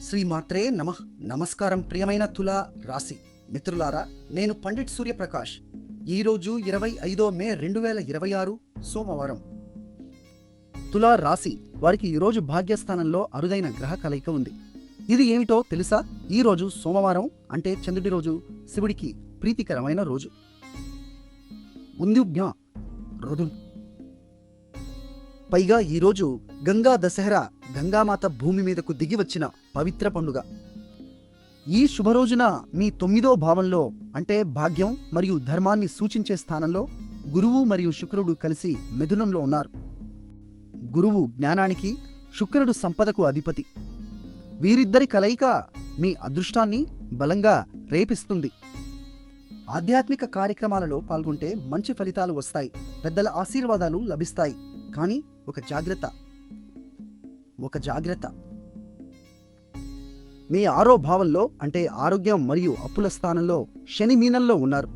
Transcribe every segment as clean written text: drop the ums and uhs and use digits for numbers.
శ్రీమాత్రే నమః. నమస్కారం ప్రియమైన తులా రాశి మిత్రులారా, నేను పండిట్ సూర్యప్రకాష్. ఈరోజు 25 మే 2026 సోమవారం. తులా రాశి వారికి ఈరోజు భాగ్యస్థానంలో అరుదైన గ్రహ కలయిక ఉంది. ఇది ఏమిటో తెలుసా? ఈరోజు సోమవారం అంటే చంద్రుడి రోజు, శివుడికి ప్రీతికరమైన రోజు. ఉంద్యుజ్ఞ రోజు. పైగా ఈరోజు గంగా దశహరా, గంగామాత భూమి మీదకు దిగి వచ్చిన పవిత్ర పండుగ. ఈ శుభరోజున మీ 9వ భావంలో అంటే భాగ్యం మరియు ధర్మాన్ని సూచించే స్థానంలో గురువు మరియు శుక్రుడు కలిసి మిథునంలో ఉన్నారు. గురువు జ్ఞానానికి, శుక్రుడు సంపదకు అధిపతి. వీరిద్దరి కలయిక మీ అదృష్టాన్ని బలంగా రేపిస్తుంది. ఆధ్యాత్మిక కార్యక్రమాలలో పాల్గొంటే మంచి ఫలితాలు వస్తాయి, పెద్దల ఆశీర్వాదాలు లభిస్తాయి. కానీ ఒక జాగ్రత్త. మీ 6వ భావంలో అంటే ఆరోగ్యం మరియు అప్పుల స్థానంలో శని మీనంలో ఉన్నారు.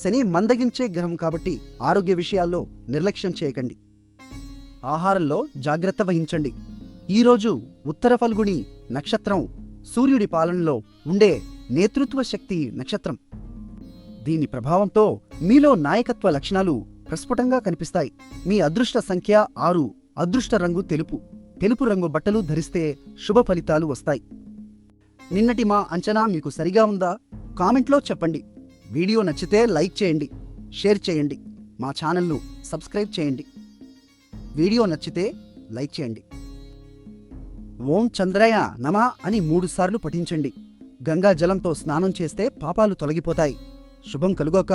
శని మందగించే గ్రహం కాబట్టి ఆరోగ్య విషయాల్లో నిర్లక్ష్యం చేయకండి. ఆహారంలో జాగ్రత్త వహించండి. ఈరోజు ఉత్తర ఫల్గుణి నక్షత్రం సూర్యుడి పాలనలో ఉండే నేతృత్వ శక్తి నక్షత్రం. దీని ప్రభావంతో మీలో నాయకత్వ లక్షణాలు ప్రస్ఫుటంగా కనిపిస్తాయి. మీ అదృష్ట సంఖ్య 6, అదృష్ట రంగు తెలుపు. తెలుపు రంగు బట్టలు ధరిస్తే శుభ ఫలితాలు వస్తాయి. నిన్నటి మా అంచనా మీకు సరిగా ఉందా? కామెంట్లో చెప్పండి. వీడియో నచ్చితే లైక్ చేయండి, షేర్ చేయండి, మా ఛానల్ను సబ్స్క్రైబ్ చేయండి. వీడియో నచ్చితే లైక్ చేయండి. ఓం చంద్రయ నమః అని 3 సార్లు పఠించండి. గంగా జలంతో స్నానం చేస్తే పాపాలు తొలగిపోతాయి. శుభం కలుగాక.